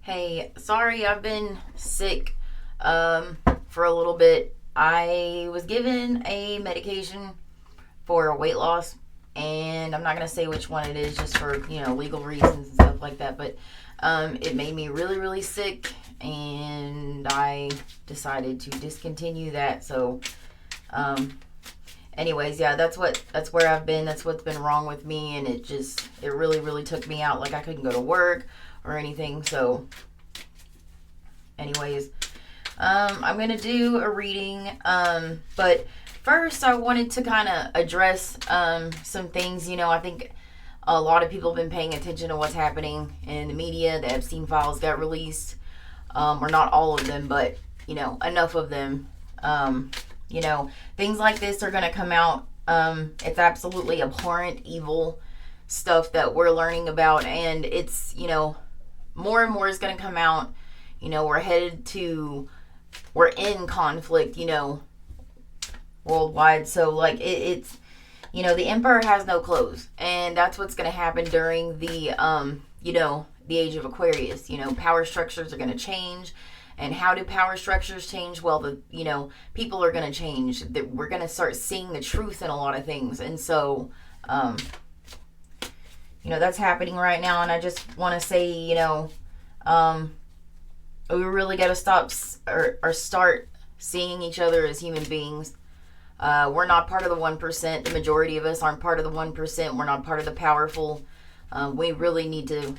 Hey, sorry, I've been sick for a little bit. I was given a medication for weight loss, and I'm not going to say which one it is just for, legal reasons and stuff like that, but it made me really, really sick, and I decided to discontinue that. So, um, anyways, yeah, that's where I've been. That's what's been wrong with me, and it really, really took me out. Like, I couldn't go to work or anything. So anyways, I'm gonna do a reading, but first I wanted to kind of address some things. I think a lot of people have been paying attention to what's happening in the media. The Epstein files got released, or not all of them, but enough of them. Things like this are gonna come out. It's absolutely abhorrent, evil stuff that we're learning about, and it's more and more is going to come out. We're in conflict, worldwide. So, like, it's, the emperor has no clothes. And that's what's going to happen during the age of Aquarius. Power structures are going to change. And how do power structures change? Well, people are going to change. We're going to start seeing the truth in a lot of things. And so, that's happening right now. And I just want to say, we really got to stop or start seeing each other as human beings. We're not part of the 1%. The majority of us aren't part of the 1%. We're not part of the powerful. We really need to,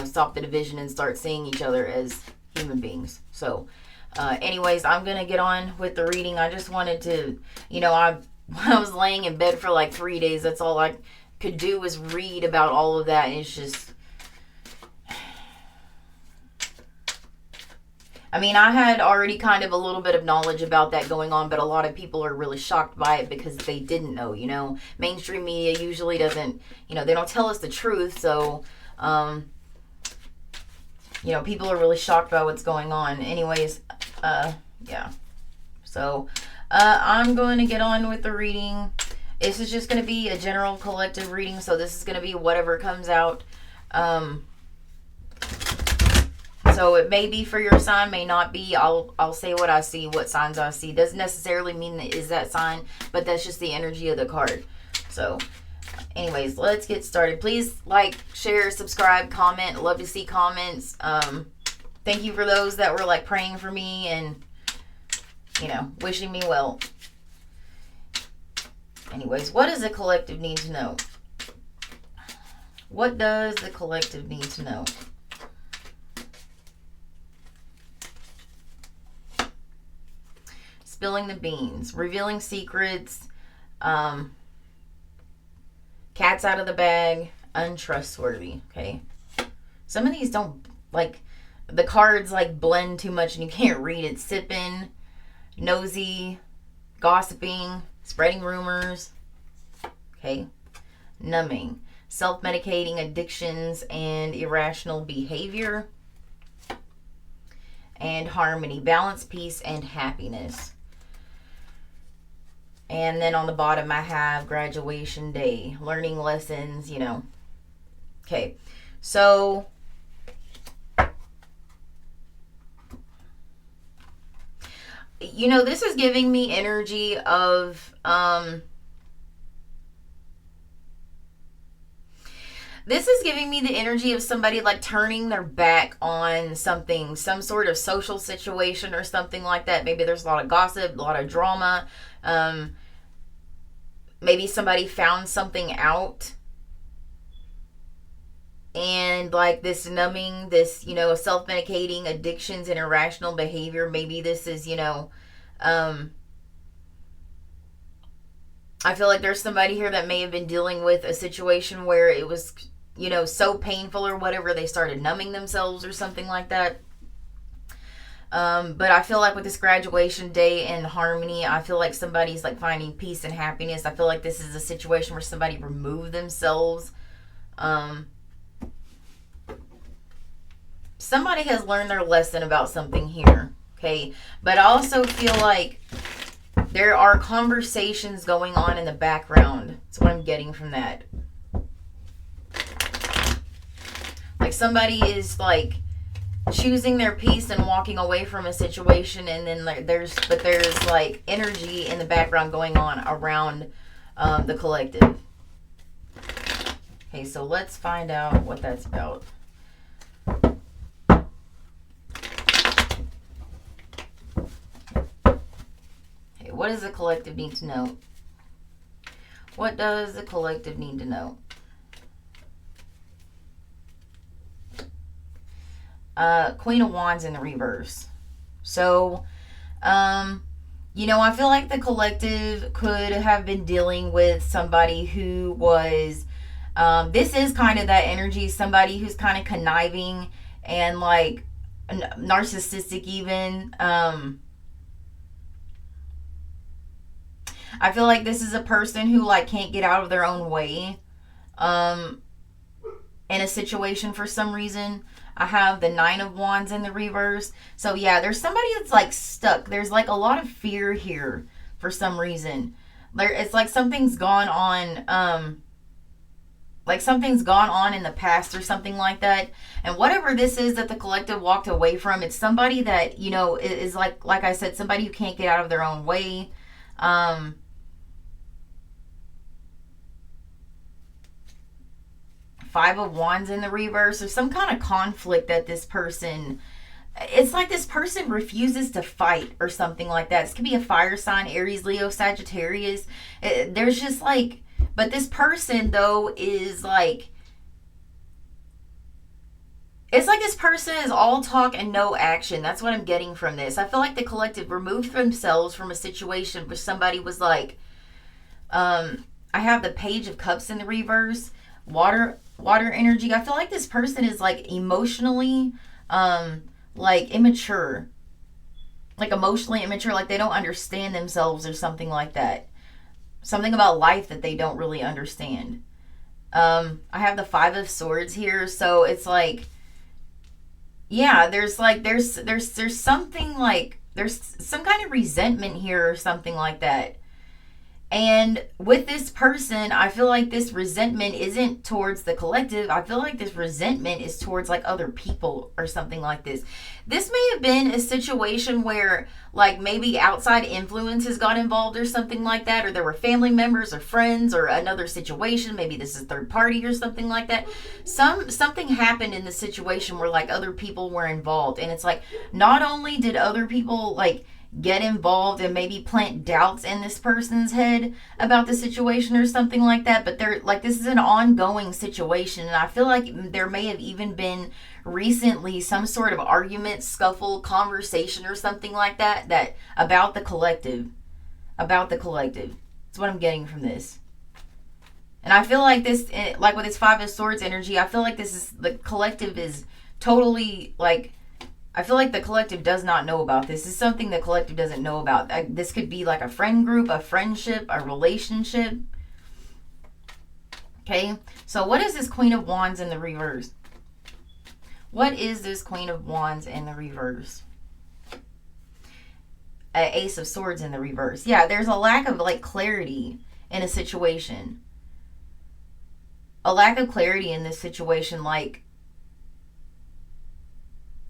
stop the division and start seeing each other as human beings. So, anyways, I'm going to get on with the reading. I just wanted to, I was laying in bed for like 3 days. That's all I could do was read about all of that. And it's just, I had already kind of a little bit of knowledge about that going on, but a lot of people are really shocked by it because they didn't know. Mainstream media usually doesn't, they don't tell us the truth. So, people are really shocked by what's going on. Anyways, yeah. So, I'm going to get on with the reading. This is just going to be a general collective reading. So this is going to be whatever comes out. So it may be for your sign, may not be. I'll say what I see, what signs I see. Doesn't necessarily mean that is that sign, but that's just the energy of the card. So, anyways, let's get started. Please like, share, subscribe, comment. Love to see comments. Thank you for those that were like praying for me and wishing me well. Anyways, what does the collective need to know? What does the collective need to know? Spilling the beans, revealing secrets, cat's out of the bag, untrustworthy. Okay, some of these don't, like, the cards like blend too much and you can't read it. Sipping, nosy, gossiping, spreading rumors. Okay, numbing, self-medicating, addictions and irrational behavior, and harmony, balance, peace, and happiness. And then on the bottom, I have graduation day, learning lessons, Okay, so this is giving me energy of, this is giving me the energy of somebody like turning their back on something, some sort of social situation or something like that. Maybe there's a lot of gossip, a lot of drama. Maybe somebody found something out, and like this numbing, this, self-medicating, addictions and irrational behavior. Maybe this is, I feel like there's somebody here that may have been dealing with a situation where it was, so painful or whatever, they started numbing themselves or something like that. But I feel like with this graduation day and harmony, I feel like somebody's like finding peace and happiness. I feel like this is a situation where somebody removed themselves. Somebody has learned their lesson about something here. Okay. But I also feel like there are conversations going on in the background. That's what I'm getting from that. Like somebody is like choosing their peace and walking away from a situation, and then like there's like energy in the background going on around the collective. Okay, so let's find out what that's about. Okay, what does the collective need to know? What does the collective need to know? Queen of Wands in the reverse. So, you know, I feel like the collective could have been dealing with somebody who was, this is kind of that energy, somebody who's kind of conniving and like narcissistic even. I feel like this is a person who like can't get out of their own way in a situation for some reason. I have the 9 of Wands in the reverse. So yeah, there's somebody that's like stuck. There's like a lot of fear here for some reason. It's like something's gone on, like something's gone on in the past or something like that. And whatever this is that the collective walked away from, it's somebody that, you know, is like I said, somebody who can't get out of their own way. 5 of Wands in the reverse, or some kind of conflict that this person, it's like this person refuses to fight or something like that. This could be a fire sign, Aries, Leo, Sagittarius. There's just like, but this person though is like, it's like this person is all talk and no action. That's what I'm getting from this. I feel like the collective removed themselves from a situation where somebody was like, I have the Page of Cups in the reverse, water energy. I feel like this person is like emotionally like immature, like emotionally immature, like they don't understand themselves or something like that, something about life that they don't really understand. I have the 5 of Swords here, so it's like, yeah, there's something like, there's some kind of resentment here or something like that. And with this person, I feel like this resentment isn't towards the collective. I feel like this resentment is towards like other people or something like this. This may have been a situation where like maybe outside influences got involved or something like that, or there were family members or friends or another situation. Maybe this is third party or something like that. Something happened in the situation where like other people were involved. And it's like, not only did other people like get involved and maybe plant doubts in this person's head about the situation or something like that, but they're like, this is an ongoing situation. And I feel like there may have even been recently some sort of argument, scuffle, conversation or something like that about the collective. That's what I'm getting from this. And I feel like this, like with this 5 of Swords energy, I feel like this is, the collective is totally like, I feel like the collective does not know about this. This is something the collective doesn't know about. This could be like a friend group, a friendship, a relationship. Okay, so what is this Queen of Wands in the reverse? What is this Queen of Wands in the reverse? Ace of Swords in the reverse. Yeah, there's a lack of like clarity in a situation. A lack of clarity in this situation, like,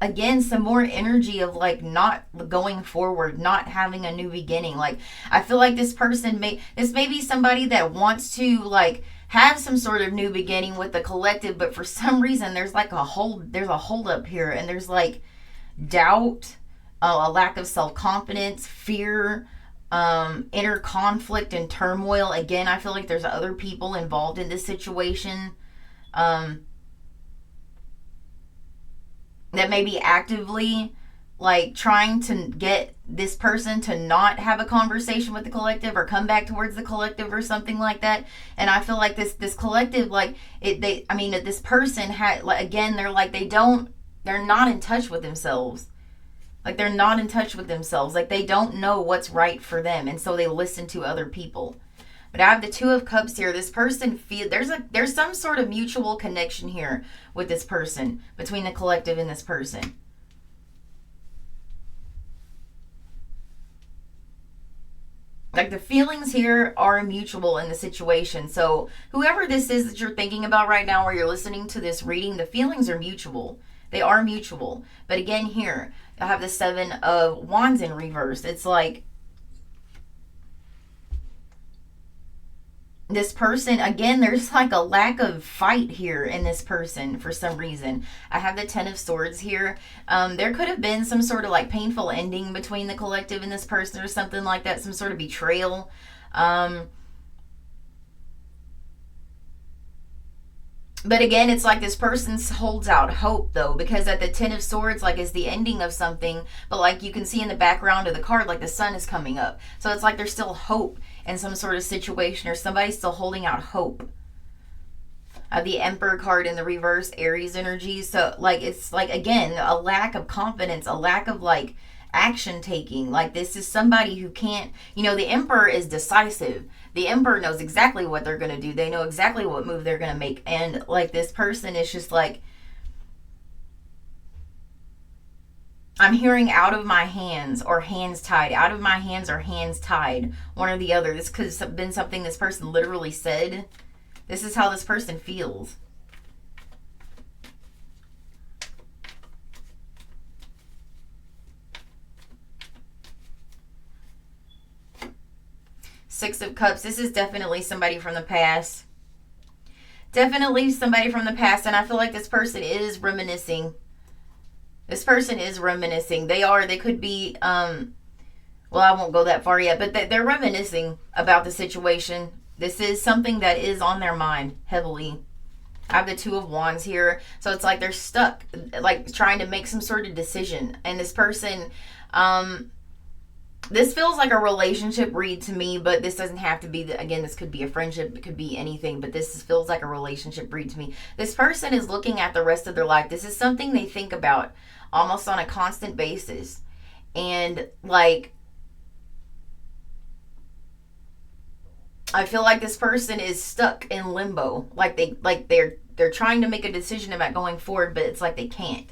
again, some more energy of like not going forward, not having a new beginning. Like, I feel like this person this may be somebody that wants to like have some sort of new beginning with the collective, but for some reason there's like there's a hold up here, and there's like doubt, a lack of self-confidence, fear, inner conflict and turmoil. Again, I feel like there's other people involved in this situation. That may be actively like trying to get this person to not have a conversation with the collective or come back towards the collective or something like that. And I feel like this collective, like this person had, like, again, they're not in touch with themselves. Like, they're not in touch with themselves. Like, they don't know what's right for them, and so they listen to other people. But I have the 2 of Cups here. This person there's some sort of mutual connection here with this person, between the collective and this person. Like, the feelings here are mutual in the situation. So whoever this is that you're thinking about right now, or you're listening to this reading, the feelings are mutual. They are mutual. But again, here, I have the Seven of Wands in reverse. It's like this person, again, there's like a lack of fight here in this person for some reason. I have the Ten of Swords here. There could have been some sort of like painful ending between the collective and this person or something like that, some sort of betrayal. But again, it's like this person holds out hope, though, because at the Ten of Swords, like, is the ending of something, but like you can see in the background of the card, like the sun is coming up. So it's like there's still hope in some sort of situation, or somebody's still holding out hope. The Emperor card in the reverse, Aries energy. So like, it's like, again, a lack of confidence, a lack of like action taking. Like, this is somebody who can't, you know, the Emperor is decisive. The Emperor knows exactly what they're going to do. They know exactly what move they're going to make. And like, this person is just like, I'm hearing out of my hands or hands tied. Out of my hands or hands tied. One or the other. This could have been something this person literally said. This is how this person feels. Six of Cups. This is definitely somebody from the past. Definitely somebody from the past. And I feel like this person is reminiscing. This person is reminiscing. They could be, well, I won't go that far yet, but they're reminiscing about the situation. This is something that is on their mind heavily. I have the Two of Wands here. So it's like they're stuck, like trying to make some sort of decision. And this person, this feels like a relationship read to me, but this doesn't have to be, again, this could be a friendship, it could be anything, but this feels like a relationship read to me. This person is looking at the rest of their life. This is something they think about almost on a constant basis. And like, I feel like this person is stuck in limbo. Like they're trying to make a decision about going forward, but it's like they can't.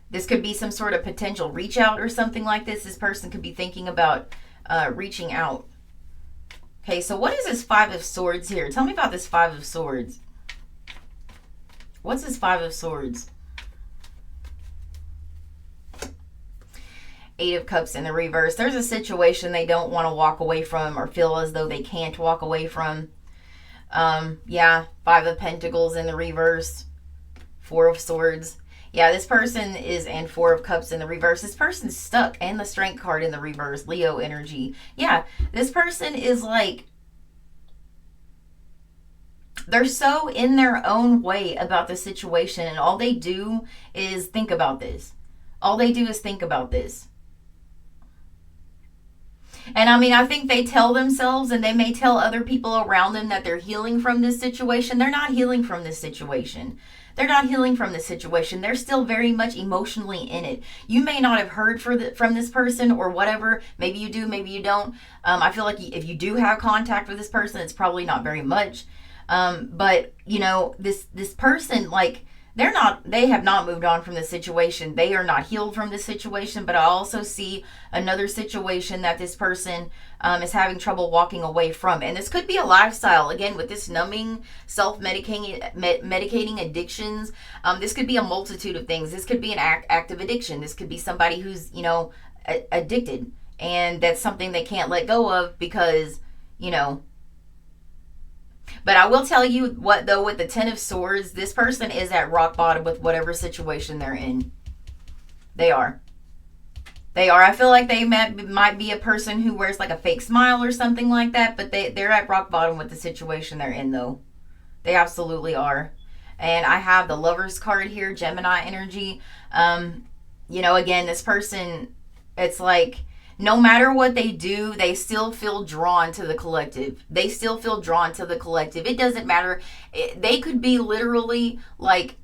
This could be some sort of potential reach out or something like this. This person could be thinking about reaching out. Okay, so what is this Five of Swords here? Tell me about this Five of Swords. What's this Five of Swords? Eight of Cups in the reverse. There's a situation they don't want to walk away from or feel as though they can't walk away from. Yeah, Five of Pentacles in the reverse. Four of Swords. Yeah, this person is, and Four of Cups in the reverse. This person's stuck, and the Strength card in the reverse. Leo energy. Yeah, this person is like, they're so in their own way about the situation, and all they do is think about this. All they do is think about this. And I mean, I think they tell themselves, and they may tell other people around them, that they're healing from this situation. They're not healing from this situation. They're not healing from this situation. They're still very much emotionally in it. You may not have heard from this person or whatever. Maybe you do, maybe you don't. I feel like if you do have contact with this person, it's probably not very much. But, you know, this person, like, they have not moved on from this situation. They are not healed from this situation, but I also see another situation that this person is having trouble walking away from. And this could be a lifestyle, again, with this numbing, self-medicating addictions. This could be a multitude of things. This could be an active addiction. This could be somebody who's, you know, addicted. And that's something they can't let go of because, you know. But I will tell you what, though, with the Ten of Swords, this person is at rock bottom with whatever situation they're in. They are. They are. I feel like they might be a person who wears like a fake smile or something like that, but they're at rock bottom with the situation they're in, though. They absolutely are. And I have the Lovers card here, Gemini energy. You know, again, this person, it's like, no matter what they do, they still feel drawn to the collective. They still feel drawn to the collective. It doesn't matter. They could be literally like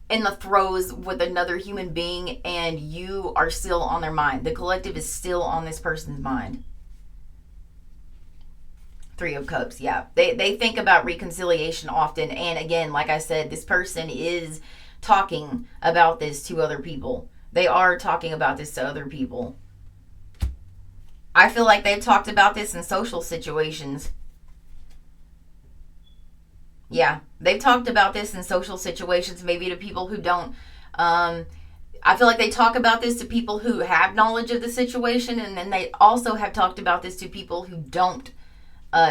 in the throes with another human being, and you are still on their mind. The collective is still on this person's mind. Three of Cups, yeah. They think about reconciliation often. And again, like I said, this person is talking about this to other people. They are talking about this to other people. I feel like they've talked about this in social situations. Yeah, they've talked about this in social situations, maybe to people who don't I feel like they talk about this to people who have knowledge of the situation, and then they also have talked about this to people who don't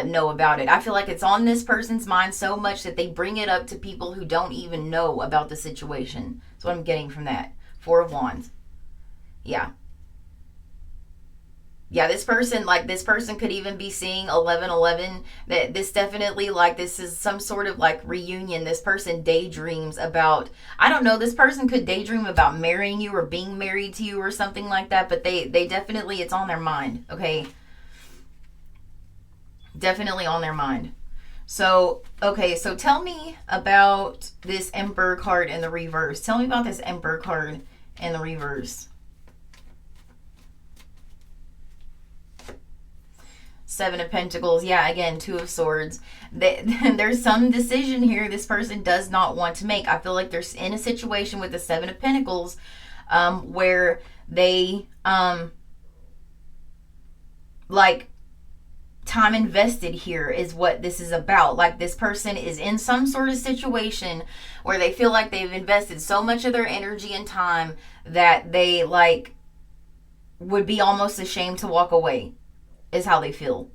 know about it. I feel like it's on this person's mind so much that they bring it up to people who don't even know about the situation. That's what I'm getting from that. Four of Wands. Yeah. Yeah, this person could even be seeing 1111. That this definitely, like, this is some sort of like reunion. This person daydreams about, I don't know, this person could daydream about marrying you or being married to you or something like that, but they definitely, it's on their mind, okay? Definitely on their mind. So, okay, so tell me about this Emperor card in the reverse. Tell me about this Emperor card in the reverse. Seven of Pentacles. Yeah, again, Two of Swords. There's some decision here this person does not want to make. I feel like they're in a situation with the Seven of Pentacles where they, like, time invested here is what this is about. Like, this person is in some sort of situation where they feel like they've invested so much of their energy and time that they, like, would be almost ashamed to walk away, is how they feel.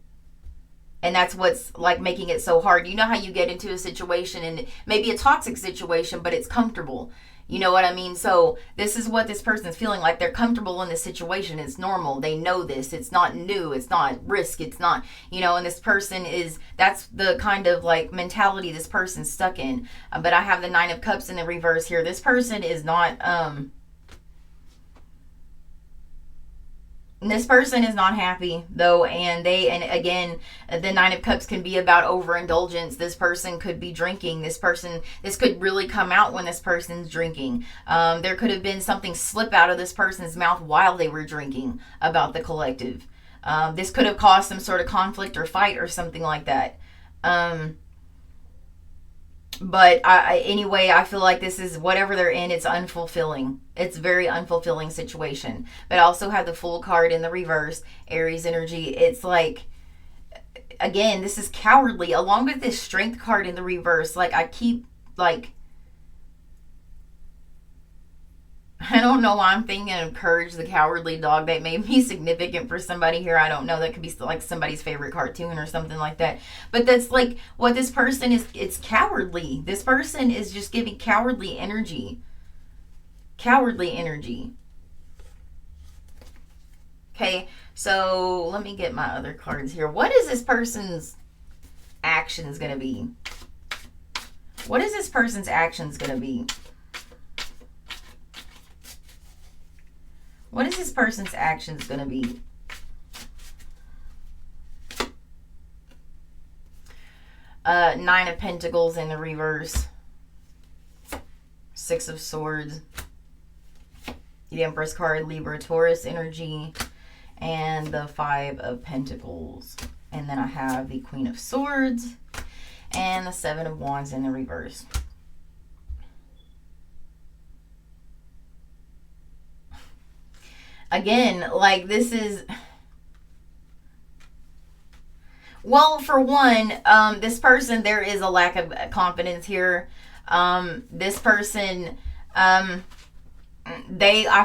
And that's what's, like, making it so hard. You know how you get into a situation and maybe a toxic situation, but it's comfortable. You know what I mean? So this is what this person's feeling like. They're comfortable in this situation. It's normal. They know this. It's not new. It's not risk. It's not, and this person is, that's the kind of, like, mentality this person's stuck in. But I have the Nine of Cups in the reverse here. This person is not, this person is not happy, though, and again, the Nine of Cups can be about overindulgence. This person could be drinking. This could really come out when this person's drinking. There could have been something slip out of this person's mouth while they were drinking about the collective. This could have caused some sort of conflict or fight or something like that. But anyway, I feel like this is, whatever they're in, it's unfulfilling. It's a very unfulfilling situation. But I also have the Fool card in the reverse, Aries energy. It's like, again, this is cowardly. Along with this Strength card in the reverse, like, I keep, like, I don't know why I'm thinking of Courage the Cowardly Dog. That may be significant for somebody here. I don't know. That could be like somebody's favorite cartoon or something like that. But that's like what this person is. It's cowardly. This person is just giving cowardly energy. Cowardly energy. Okay, so let me get my other cards here. What is this person's actions going to be? What is this person's actions going to be? What is this person's actions going to be? Nine of Pentacles in the reverse. Six of Swords. The Empress card, Libra, Taurus energy. And the Five of Pentacles. And then I have the Queen of Swords. And the Seven of Wands in the reverse. Again, like, this is, well, for one, this person, there is a lack of confidence here. This person, I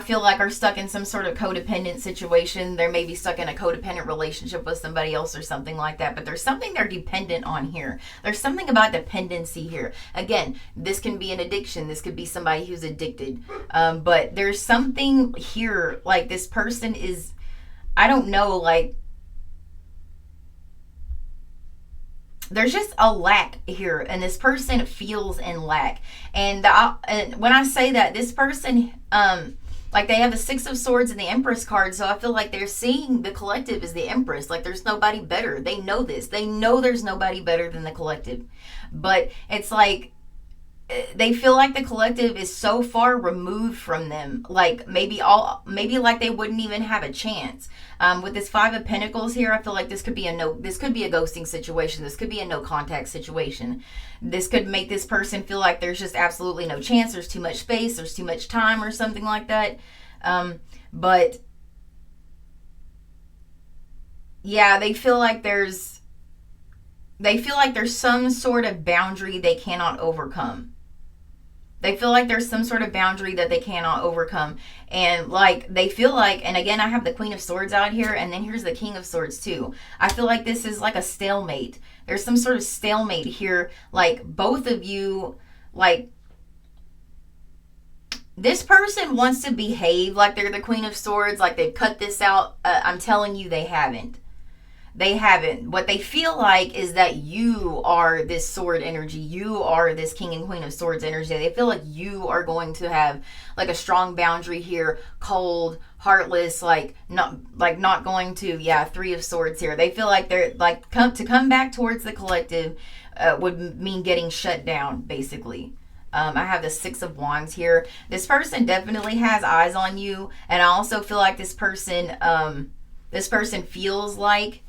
feel like, are stuck in some sort of codependent situation. They're maybe stuck in a codependent relationship with somebody else or something like that. But there's something they're dependent on here. There's something about dependency here. Again, this can be an addiction. This could be somebody who's addicted. But there's something here, like, this person is, I don't know, like, there's just a lack here, and this person feels in lack. And when I say that, this person, like, they have the Six of Swords and the Empress card, so I feel like they're seeing the collective as the Empress. Like, there's nobody better. They know this. They know there's nobody better than the collective. But it's like, they feel like the collective is so far removed from them, like maybe like they wouldn't even have a chance. With this Five of Pentacles here, I feel like this could be a ghosting situation. This could be a no contact situation. This could make this person feel like there's just absolutely no chance. There's too much space. There's too much time or something like that. But yeah, they feel like there's some sort of boundary they cannot overcome. They feel like there's some sort of boundary that they cannot overcome. And like they feel like, and again, I have the Queen of Swords out here, and then here's the King of Swords too. I feel like this is like a stalemate. There's some sort of stalemate here. Like both of you, like this person wants to behave like they're the Queen of Swords, like they've cut this out. I'm telling you, they haven't. They haven't. What they feel like is that you are this sword energy. You are this King and Queen of Swords energy. They feel like you are going to have like a strong boundary here, cold, heartless, like not going to, yeah, Three of Swords here. They feel like they're like to come back towards the collective would mean getting shut down, basically. I have the Six of Wands here. This person definitely has eyes on you, and I also feel like this person feels like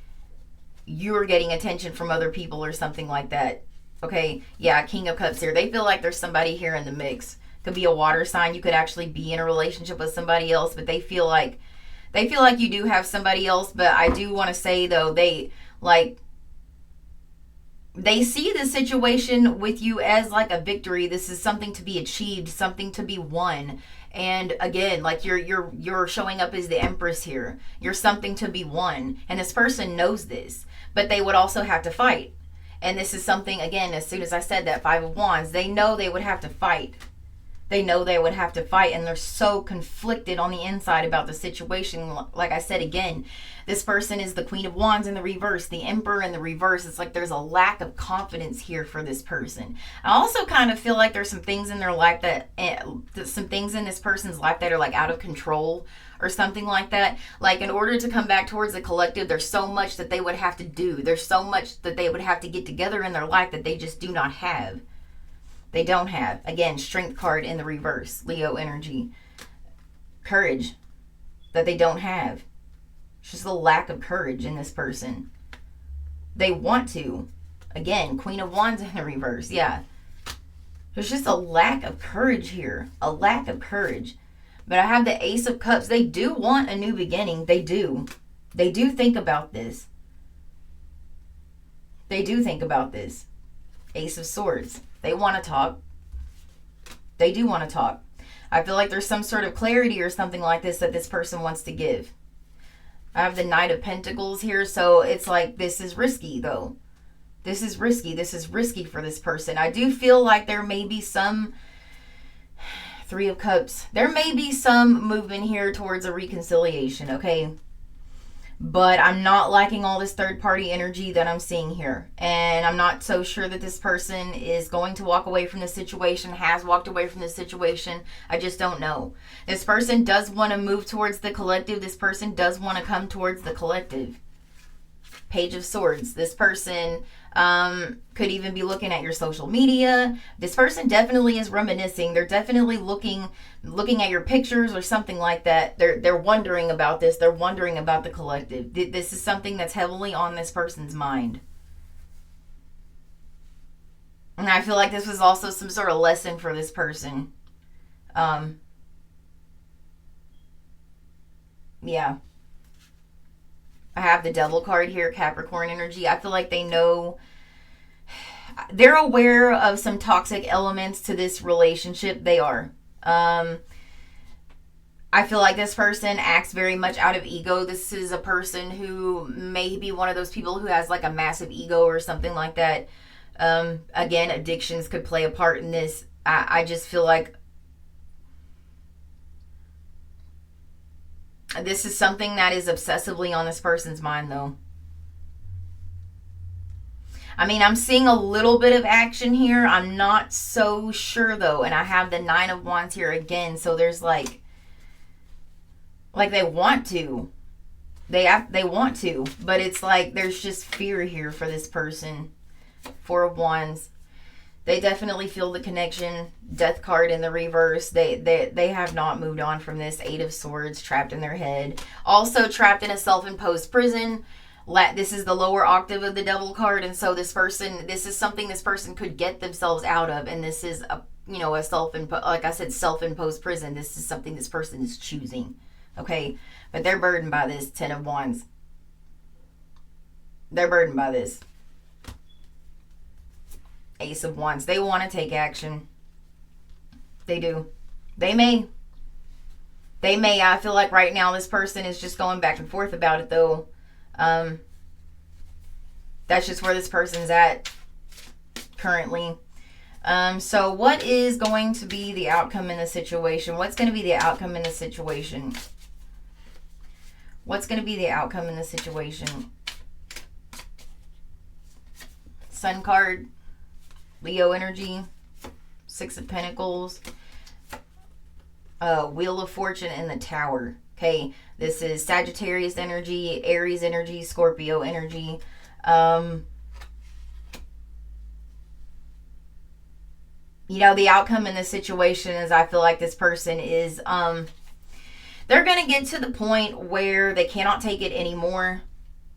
you're getting attention from other people or something like that. Okay, yeah, King of Cups here. They feel like there's somebody here in the mix. Could be a water sign. You could actually be in a relationship with somebody else, but they feel like you do have somebody else. But I do want to say though, they see the situation with you as like a victory. This is something to be achieved, something to be won. And again, like you're showing up as the Empress here. You're something to be won, and this person knows this, but they would also have to fight. And this is something, again, as soon as I said that Five of Wands, they know they would have to fight. They know they would have to fight, and they're so conflicted on the inside about the situation. Like I said, again, this person is the Queen of Wands in the reverse, the Emperor in the reverse. It's like there's a lack of confidence here for this person. I also kind of feel like there's some things in their life some things in this person's life that are like out of control or something like that. Like in order to come back towards the collective, there's so much that they would have to do. There's so much that they would have to get together in their life that they just do not have. They don't have. Again, Strength card in the reverse. Leo energy. Courage that they don't have. It's just a lack of courage in this person. They want to. Again, Queen of Wands in the reverse. Yeah. There's just a lack of courage here. A lack of courage. But I have the Ace of Cups. They do want a new beginning. They do. They do think about this. They do think about this. Ace of Swords. They want to talk. They do want to talk. I feel like there's some sort of clarity or something like this that this person wants to give. I have the Knight of Pentacles here, so it's like this is risky though. This is risky. This is risky for this person. I do feel like there may be some Three of Cups. There may be some movement here towards a reconciliation, okay? But I'm not liking all this third party energy that I'm seeing here. And I'm not so sure that this person is going to walk away from the situation, has walked away from the situation. I just don't know. This person does want to move towards the collective. This person does want to come towards the collective. Page of Swords. This person could even be looking at your social media. This person definitely is reminiscing. They're definitely looking at your pictures or something like that. They're wondering about this. They're wondering about the collective. This is something that's heavily on this person's mind. And I feel like this was also some sort of lesson for this person. Yeah. I have the Devil card here, Capricorn energy. I feel like they know, they're aware of some toxic elements to this relationship. They are. I feel like this person acts very much out of ego. This is a person who may be one of those people who has like a massive ego or something like that. Again, addictions could play a part in this. I just feel like this is something that is obsessively on this person's mind, though. I mean, I'm seeing a little bit of action here. I'm not so sure, though. And I have the Nine of Wands here again. So there's like they want to. They want to. But it's like there's just fear here for this person. Four of Wands. They definitely feel the connection. Death card in the reverse. They have not moved on from this. Eight of Swords trapped in their head. Also trapped in a self-imposed prison. This is the lower octave of the Devil card, and so this is something this person could get themselves out of, and this is a self-imposed prison. This is something this person is choosing. Okay, but they're burdened by this. 10 of Wands. They're burdened by this. Ace of Wands. They want to take action. They do. They may. They may. I feel like right now this person is just going back and forth about it, though. That's just where this person's at currently. So what is going to be the outcome in the situation? What's going to be the outcome in the situation? What's going to be the outcome in the situation? Sun card, Leo energy, Six of Pentacles, Wheel of Fortune, and the Tower. Okay, this is Sagittarius energy, Aries energy, Scorpio energy. You know, the outcome in this situation is I feel like this person is, they're going to get to the point where they cannot take it anymore.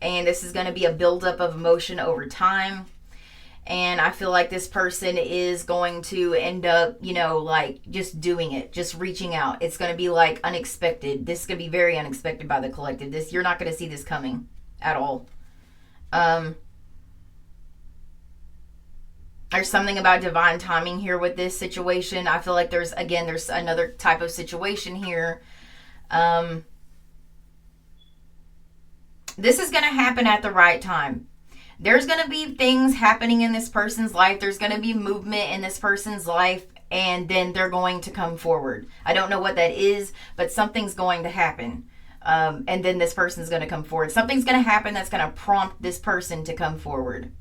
And this is going to be a buildup of emotion over time. And I feel like this person is going to end up, you know, like just doing it, just reaching out. It's going to be like unexpected. This is going to be very unexpected by the collective. You're not going to see this coming at all. There's something about divine timing here with this situation. I feel like there's another type of situation here. This is going to happen at the right time. There's going to be things happening in this person's life. There's going to be movement in this person's life, and then they're going to come forward. I don't know what that is, but something's going to happen. And then this person's going to come forward. Something's going to happen that's going to prompt this person to come forward.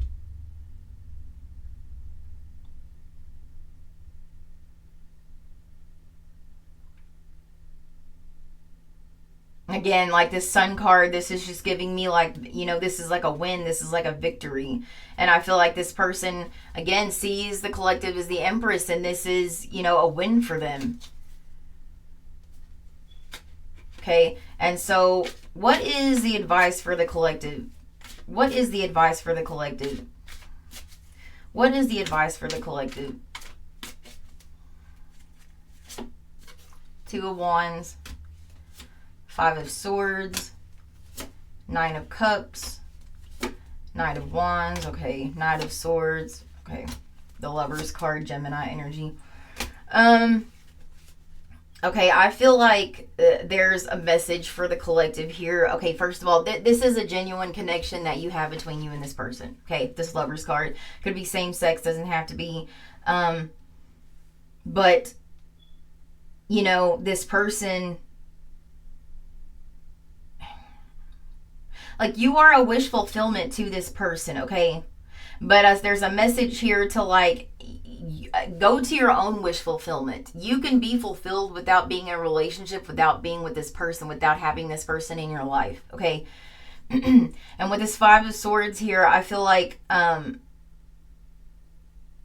Again, like this Sun card, this is just giving me like, you know, this is like a win. This is like a victory. And I feel like this person, again, sees the collective as the Empress, and this is, you know, a win for them. Okay, and so what is the advice for the collective? What is the advice for the collective? What is the advice for the collective? Two of Wands. Five of Swords, Nine of Cups, Knight of Wands, okay, Knight of Swords, okay, the Lover's card, Gemini energy. Okay, I feel like there's a message for the collective here. Okay, first of all, this is a genuine connection that you have between you and this person. Okay, this Lover's card could be same sex, doesn't have to be. But, you know, this person, like, you are a wish fulfillment to this person, okay? But as there's a message here to, like, go to your own wish fulfillment. You can be fulfilled without being in a relationship, without being with this person, without having this person in your life, okay? And with this Five of Swords here, I feel like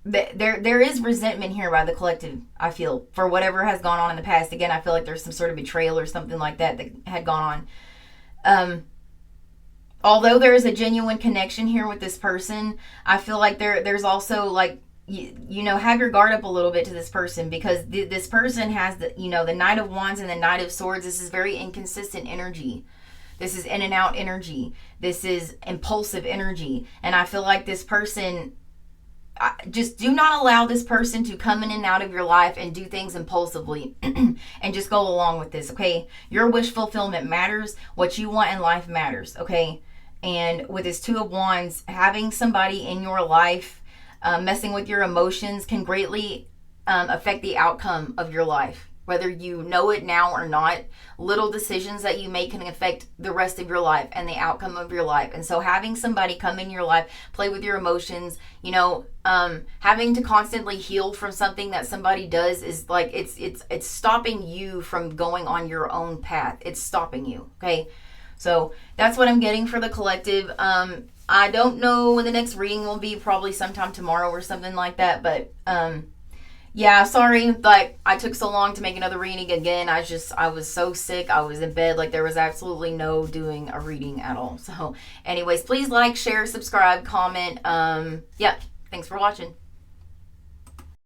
there is resentment here by the collective, I feel, for whatever has gone on in the past. Again, I feel like there's some sort of betrayal or something like that had gone on. Although there is a genuine connection here with this person, I feel like there's also, like, you know, have your guard up a little bit to this person, because this person has the, you know, the Knight of Wands and the Knight of Swords. This is very inconsistent energy. This is in and out energy. This is impulsive energy. And I feel like this person, just do not allow this person to come in and out of your life and do things impulsively and just go along with this, okay? Your wish fulfillment matters. What you want in life matters, okay? And with this Two of Wands, having somebody in your life messing with your emotions can greatly affect the outcome of your life. Whether you know it now or not, little decisions that you make can affect the rest of your life and the outcome of your life. And so having somebody come in your life, play with your emotions, you know, having to constantly heal from something that somebody does is like, it's stopping you from going on your own path. It's stopping you, okay? So that's what I'm getting for the collective. I don't know when the next reading will be, probably sometime tomorrow or something like that. But yeah, sorry, like I took so long to make another reading again. I was so sick. I was in bed. Like there was absolutely no doing a reading at all. So anyways, please like, share, subscribe, comment. Yeah, thanks for watching.